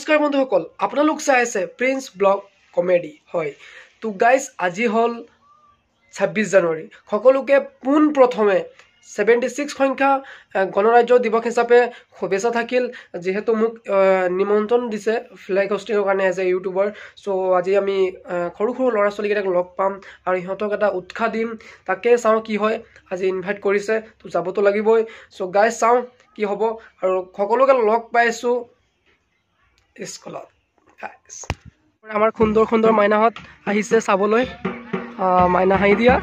নমস্কাৰ বন্ধুসকল, আপোনালোক চাই আছে প্ৰিন্স ব্লগ কমেডি। হয় তো গাইজ, আজি হ'ল 26 জানুৱাৰী। সকলোকে পোনপ্ৰথমে 76 সংখ্যা গণৰাজ্য দিৱস হিচাপে শুভেচ্ছা থাকিল। যিহেতু মোক নিমন্ত্ৰণ দিছে ফ্লেগ হোষ্টিঙৰ কাৰণে এজ এ ইউটিউবাৰ। চ' আজি আমি সৰু সৰু ল'ৰা ছোৱালীকেইটাক লগ পাম আৰু সিহঁতক এটা উৎসাহ দিম। তাকে চাওঁ কি হয়। আজি ইনভাইট কৰিছে তো যাবতো লাগিবই। চ' গাইজ চাওঁ কি হ'ব। আৰু সকলোকে লগ পাইছোঁ স্কুলত। আমাৰ সুন্দৰ সুন্দৰ মাইনাহঁত আহিছে চাবলৈ। মাইনা হাঁহি দিয়া।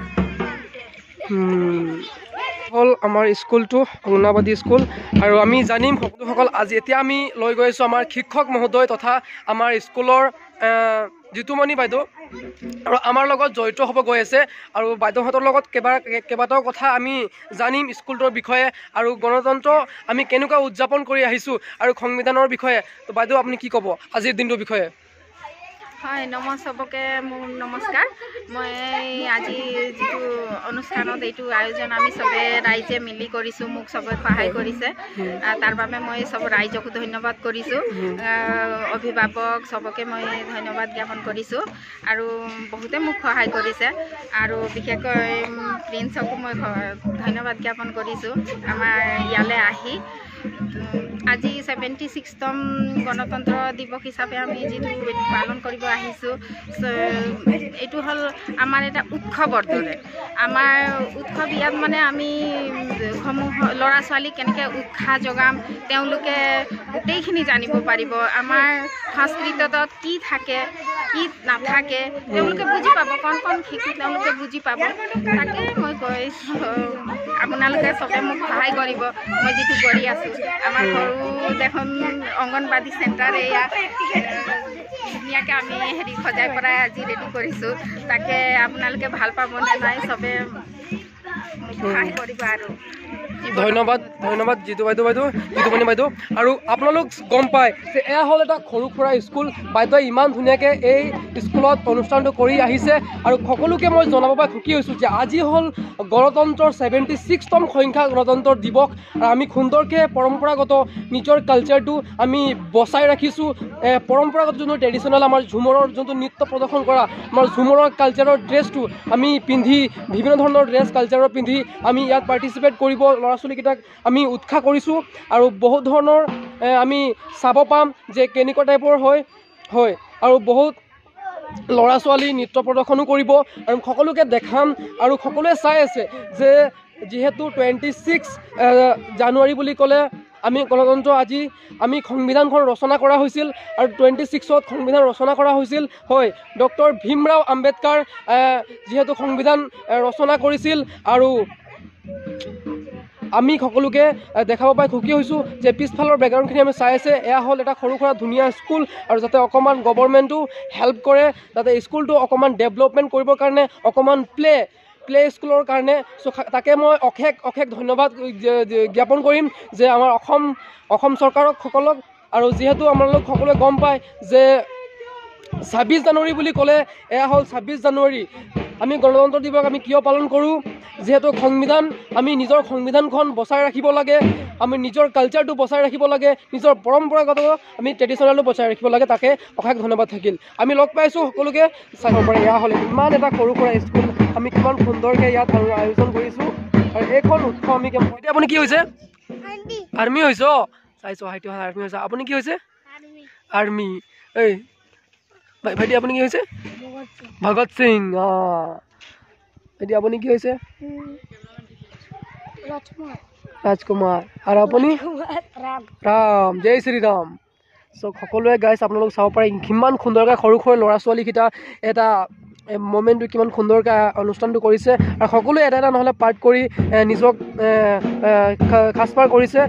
হ'ল আমাৰ স্কুলটো অংগনাবাদী স্কুল। আৰু আমি জানিম সকলোসকল আজি এতিয়া আমি লৈ গৈ আছোঁ আমাৰ শিক্ষক মহোদয় তথা আমাৰ স্কুলৰ জিতুমণি বাইদেউ, আৰু আমাৰ লগত জড়িত হ'ব গৈ আছে। আৰু বাইদেউহঁতৰ লগত কেইবাটাও কথা আমি জানিম স্কুলটোৰ বিষয়ে আৰু গণতন্ত্ৰ আমি কেনেকুৱা উদযাপন কৰি আহিছোঁ আৰু সংবিধানৰ বিষয়ে। তো বাইদেউ আপুনি কি ক'ব আজিৰ দিনটোৰ বিষয়ে? হয়, চবকে মোৰ নমস্কাৰ। মই আজি যিটো অনুষ্ঠানত এইটো আয়োজন আমি চবে ৰাইজে মিলি কৰিছোঁ, মোক চবে সহায় কৰিছে। তাৰ বাবে মই চব ৰাইজকো ধন্যবাদ কৰিছোঁ। অভিভাৱক চবকে মই ধন্যবাদ জ্ঞাপন কৰিছোঁ আৰু বহুতে মোক সহায় কৰিছে। আৰু বিশেষকৈ প্ৰিন্সকো মই ধন্যবাদ জ্ঞাপন কৰিছোঁ আমাৰ ইয়ালৈ আহি। আজি 76তম গণতন্ত্ৰ দিৱস হিচাপে আমি যিটো পালন কৰিব আহিছোঁ, এইটো হ'ল আমাৰ এটা উৎসৱৰ দৰে। আমাৰ উৎসৱ ইয়াত মানে আমি সমূহ ল'ৰা ছোৱালীক কেনেকৈ উৎসাহ যোগাম, তেওঁলোকে গোটেইখিনি জানিব পাৰিব। আমাৰ সংস্কৃতত কি থাকে কি নাথাকে তেওঁলোকে বুজি পাব, কণ শিকি তেওঁলোকে বুজি পাব। তাকে মই কৈছোঁ, আপোনালোকে চবে মোক সহায় কৰিব। মই যিটো কৰি আছোঁ, আমাৰ সৰু এখন অংগনবাদী চেণ্টাৰ এয়া ধুনীয়াকৈ আমি সজাই পৰাই আজি ৰেডি কৰিছোঁ। তাকে আপোনালোকে ভাল পাবনে নাই চবে সহায় কৰিব। আৰু ধন্যবাদ জিতুমণি বাইদেউ। আৰু আপোনালোক গম পায় যে এয়া হ'ল এটা সৰু সুৰা স্কুল। বাইদেৱে ইমান ধুনীয়াকৈ এই স্কুলত অনুষ্ঠানটো কৰি আহিছে। আৰু সকলোকে মই জনাব পাই সুখী হৈছোঁ যে আজি হ'ল গণতন্ত্ৰৰ 76তম সংখ্যা গণতন্ত্ৰ দিৱস। আৰু আমি সুন্দৰকৈ পৰম্পৰাগত নিজৰ কালচাৰটো আমি বচাই ৰাখিছোঁ। পৰম্পৰাগত যোনটো ট্ৰেডিশ্যনেল আমাৰ ঝুমৰৰ যোনটো নৃত্য প্ৰদৰ্শন কৰা আমাৰ ঝুমৰৰ কালচাৰৰ ড্ৰেছটো আমি পিন্ধি, বিভিন্ন ধৰণৰ ড্ৰেছ কালচাৰৰ পিন্ধি আমি ইয়াত পাৰ্টিচিপেট কৰিব ল'ৰা ছোৱালীকেইটাক আমি উৎসাহ কৰিছোঁ। আৰু বহুত ধৰণৰ আমি চাব পাম যে কেনেকুৱা টাইপৰ হয়। আৰু বহুত ল'ৰা ছোৱালী নৃত্য প্ৰদৰ্শনো কৰিব আৰু সকলোকে দেখাম। আৰু সকলোৱে চাই আছে যে যিহেতু 26 জানুৱাৰী বুলি ক'লে আমি গণতন্ত্ৰ, আজি আমি সংবিধানখন ৰচনা কৰা হৈছিল। আৰু 26ত সংবিধান ৰচনা কৰা হৈছিল। হয়, ডক্টৰ ভীমৰাও আম্বেদকাৰ যিহেতু সংবিধান ৰচনা কৰিছিল। আৰু আমি সকলোকে দেখাব পাই সুখী হৈছোঁ যে পিছফালৰ বেকগ্ৰাউণ্ডখিনি আমি চাই আছে। এয়া হ'ল এটা সৰু সুৰা ধুনীয়া স্কুল। আৰু যাতে অকণমান গভৰ্ণমেণ্টো হেল্প কৰে, যাতে স্কুলটো অকণমান ডেভেলপমেণ্ট কৰিবৰ কাৰণে, অকণমান প্লে স্কুলৰ কাৰণে। চ' তাকে মই অশেষ ধন্যবাদ জ্ঞাপন কৰিম যে আমাৰ অসম চৰকাৰসকলক। আৰু যিহেতু আপোনালোক সকলোৱে গম পায় যে 26 জানুৱাৰী বুলি ক'লে এয়া হ'ল 26 জানুৱাৰী। আমি গণতন্ত্ৰ দিৱস আমি কিয় পালন কৰোঁ? যিহেতু সংবিধান, আমি নিজৰ সংবিধানখন বচাই ৰাখিব লাগে, আমি নিজৰ কালচাৰটো বচাই ৰাখিব লাগে, নিজৰ পৰম্পৰাগত আমি ট্ৰেডিশ্যনেলটো বচাই ৰাখিব লাগে। তাকে অশেষ ধন্যবাদ থাকিল। আমি লগ পাইছোঁ সকলোকে চাব পাৰে। এয়া হ'ল ইমান এটা সৰু সুৰা স্কুল, আমি কিমান সুন্দৰকৈ ইয়াত আয়োজন কৰিছোঁ। আৰু এইখন উৎসৱ আমি এতিয়া আপুনি কি হৈছে? আৰ্মি হৈছে। চাইছোঁ হাইটো আৰ্মি হৈছে। আপুনি কি হৈছে? আৰ্মি। এই ভাইটি আপুনি কি হৈছে? ভগত সিং। এতিয়া আপুনি কি হৈছে? ৰাজকুমাৰ। আৰু আপুনি? ৰাম। জয় শ্ৰীৰাম। চ' সকলোৱে গাইছ আপোনালোক চাব পাৰে কিমান সুন্দৰকৈ সৰু সৰু ল'ৰা ছোৱালীকেইটা এটা মমেণ্টটো কিমান সুন্দৰকৈ অনুষ্ঠানটো কৰিছে। আৰু সকলোৱে এটা নহ'লে পাৰ্ট কৰি নিজক সাজপাৰ কৰিছে।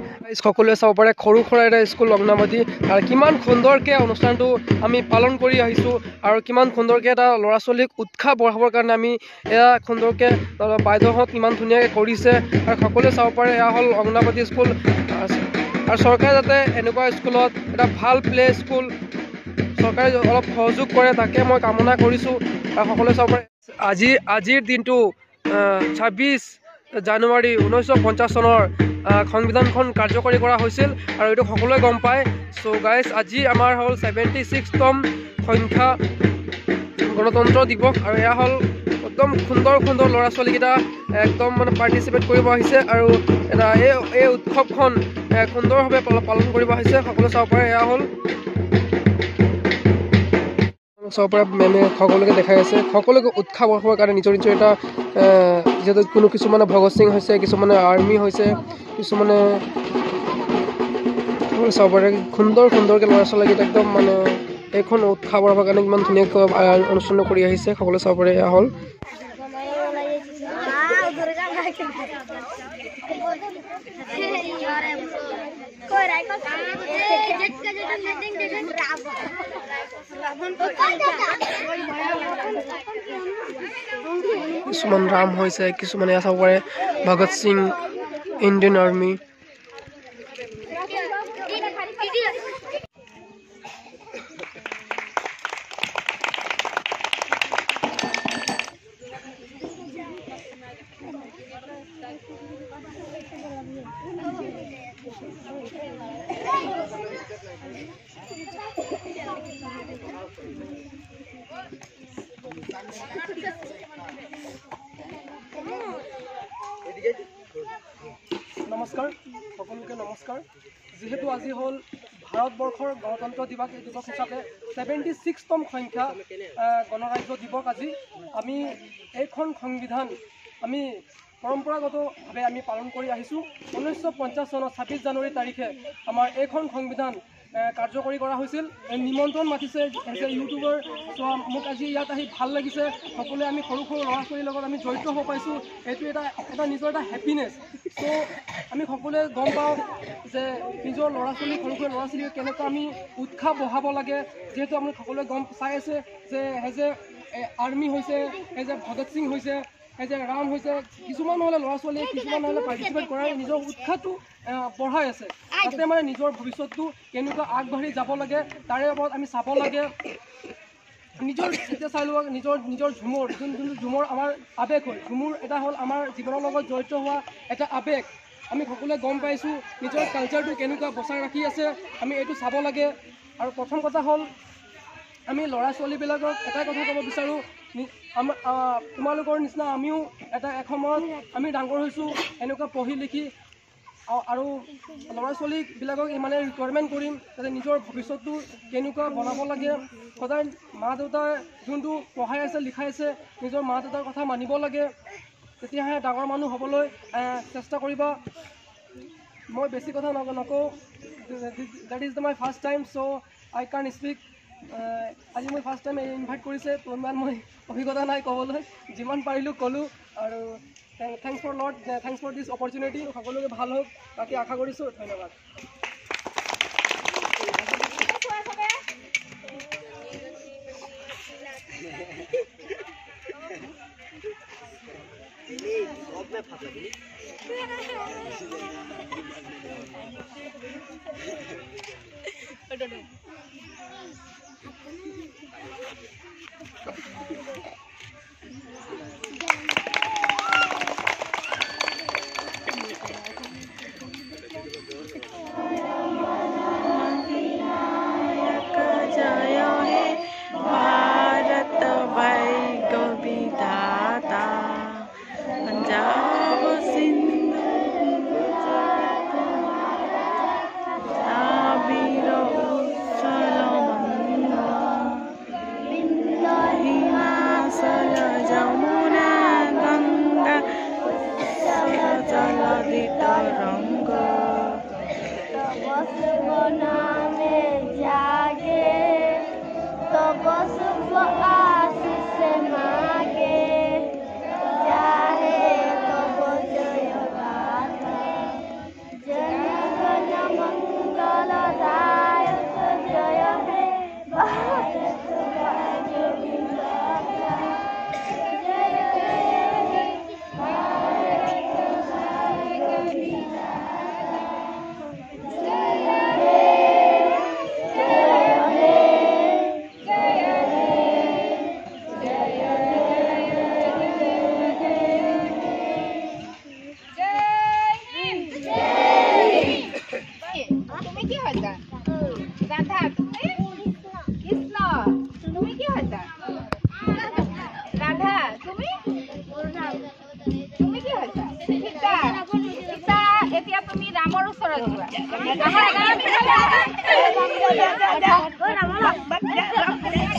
সকলোৱে চাব পাৰে সৰু সুৰা এটা স্কুল অংগনাবাদী। আৰু কিমান সুন্দৰকৈ অনুষ্ঠানটো আমি পালন কৰি আহিছোঁ। আৰু কিমান সুন্দৰকৈ এটা ল'ৰা ছোৱালীক উৎসাহ বঢ়াবৰ কাৰণে আমি এয়া সুন্দৰকৈ বাইদেউহঁত ইমান ধুনীয়াকৈ কৰিছে। আৰু সকলোৱে চাব পাৰে এয়া হ'ল অংগনাবাদী স্কুল। আৰু চৰকাৰে যাতে এনেকুৱা স্কুলত এটা ভাল প্লে স্কুল চৰকাৰে অলপ সহযোগ কৰে, তাকে মই কামনা কৰিছোঁ। আৰু সকলোৱে চাব পাৰে আজিৰ দিনটো 26 জানুৱাৰী 1950 চনৰ সংবিধানখন কাৰ্যকৰী কৰা হৈছিল আৰু এইটো সকলোৱে গম পায়। চ' গাইজ আজি আমাৰ হ'ল 76তম সংখ্যা গণতন্ত্ৰ দিৱস আৰু এয়া হ'ল একদম সুন্দৰ সুন্দৰ ল'ৰা ছোৱালীকেইটা একদম মানে পাৰ্টিচিপেট কৰিব আহিছে আৰু এটা এই উৎসৱখন সুন্দৰভাৱে পালন কৰিব আহিছে। সকলোৱে চাব পাৰে এয়া হ'ল চাব পাৰে মেমে সকলোকে দেখাই আছে, সকলোকে উৎসাহ বঢ়াবৰ কাৰণে নিজৰ নিজৰ এটা যিহেতু কিছুমানে ভগত সিং হৈছে, কিছুমানে আৰ্মি হৈছে, কিছুমানে চাব পাৰে সুন্দৰ সুন্দৰকৈ ল'ৰা ছোৱালীকেইটা একদম মানে এইখন উৎসাহ বঢ়াবৰ কাৰণে ইমান ধুনীয়াকৈ অনুষ্ঠান কৰি আহিছে। সকলোৱে চাব পাৰে এয়া হ'ল কিছুমান ৰাম হৈছে, কিছুমানে চাব পাৰে ভগত সিং ইণ্ডিয়ান আৰ্মি। নমস্কাৰ, সকলোকে নমস্কাৰ। যিহেতু আজি হ'ল ভাৰতবৰ্ষৰ গণতন্ত্ৰ দিৱস হিচাপে 76তম সংখ্যা গণৰাজ্য দিৱস। আজি আমি এইখন সংবিধান আমি পৰম্পৰাগতভাৱে আমি পালন কৰি আহিছোঁ। 1950 চনত 26 জানুৱাৰী তাৰিখে আমাৰ এইখন সংবিধান কাৰ্যকৰী কৰা হৈছিল। নিমন্ত্ৰণ মাতিছে এজ এ ইউটিউবাৰ। চ' মোক আজি ইয়াত আহি ভাল লাগিছে। সকলোৱে আমি সৰু সৰু ল'ৰা ছোৱালীৰ লগত আমি জড়িত হ'ব পাইছোঁ। এইটো এটা নিজৰ এটা হেপিনেছ। চ' আমি সকলোৱে গম পাওঁ যে নিজৰ ল'ৰা ছোৱালী সৰু সৰু ল'ৰা ছোৱালীক কেনেকৈ আমি উৎসাহ বঢ়াব লাগে। যিহেতু আমি সকলোৱে গম চাই আছে যে এজ এ আৰ্মি হৈছে, এজ এ ভগত সিং হৈছে, এজ এ ৰাম হৈছে, কিছুমান নহ'লে ল'ৰা ছোৱালীয়ে কিছুমান নহ'লে পাৰ্টিচিপেট কৰাই নিজৰ উৎসাহটো বঢ়াই আছে। তাতে মানে নিজৰ ভৱিষ্যতটো কেনেকুৱা আগবাঢ়ি যাব লাগে তাৰে ওপৰত আমি চাব লাগে। নিজৰ যেতিয়া চাই লোৱা নিজৰ ঝুমুৰ যোনটো ঝুমুৰ আমাৰ আৱেগ হয়, ঝুমুৰ এটা হ'ল আমাৰ জীৱনৰ লগত জড়িত হোৱা এটা আৱেগ। আমি সকলোৱে গম পাইছোঁ নিজৰ কালচাৰটো কেনেকুৱা বচাই ৰাখি আছে, আমি এইটো চাব লাগে। আৰু প্ৰথম কথা হ'ল আমি ল'ৰা ছোৱালীবিলাকক এটাই কথা ক'ব বিচাৰোঁ, তোমালোকৰ নিচিনা আমিও এসময়ত আমি ডাঙৰ হৈছোঁ এনেকুৱা পঢ়ি লিখি। আৰু ল'ৰা ছোৱালীবিলাকক ইমানে ৰিকুৱাৰমেণ্ট কৰিম যাতে নিজৰ ভৱিষ্যতটো কেনেকুৱা বনাব লাগে। সদায় মা দেউতাই যোনটো পঢ়াই আছে লিখাই আছে নিজৰ মা দেউতাৰ কথা মানিব লাগে, তেতিয়াহে ডাঙৰ মানুহ হ'বলৈ চেষ্টা কৰিবা। মই বেছি কথা নকওঁ। That is my first time, চ' আই কান স্পীক। আজি মই ফাৰ্ষ্ট টাইম ইনভাইট কৰিছে, তো ইমান মই অভিজ্ঞতা নাই ক'বলৈ, যিমান পাৰিলোঁ ক'লোঁ। আৰু থেংকছ ফৰ দিছ অপৰচুনিটি। সকলোকে ভাল হওক বাকী আশা কৰিছোঁ। ধন্যবাদ।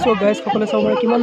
সো গাইজ সকলে চাব পাৰে কিমান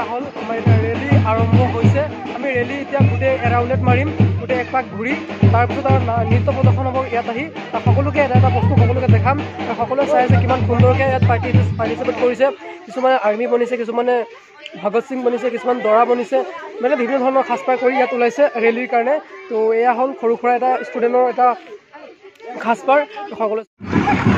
হল আমাৰ এতিয়া ৰেলী আৰম্ভ হৈছে আমি ৰেলী এতিয়া গোটেই এৰাউণ্ডেড মাৰিম গোটেই এক পাক ঘূৰি তাৰপিছত আৰু নৃত্য প্ৰদৰ্শন হ'ব ইয়াত আহি সকলোকে এটা এটা বস্তু সকলোকে দেখাম আৰু সকলোৱে চাই আছে কিমান সুন্দৰকৈ ইয়াত পাৰ্টিচিপেট কৰিছে কিছুমানে আৰ্মি বনিছে কিছুমানে ভগত সিং বনিছে কিছুমান দৰা বনিছে মানে বিভিন্ন ধৰণৰ সাজপাৰ কৰি ইয়াত ওলাইছে ৰেলীৰ কাৰণে তো এয়া হ'ল সৰু সুৰা এটা ষ্টুডেণ্টৰ এটা সাজপাৰ সকলোৱে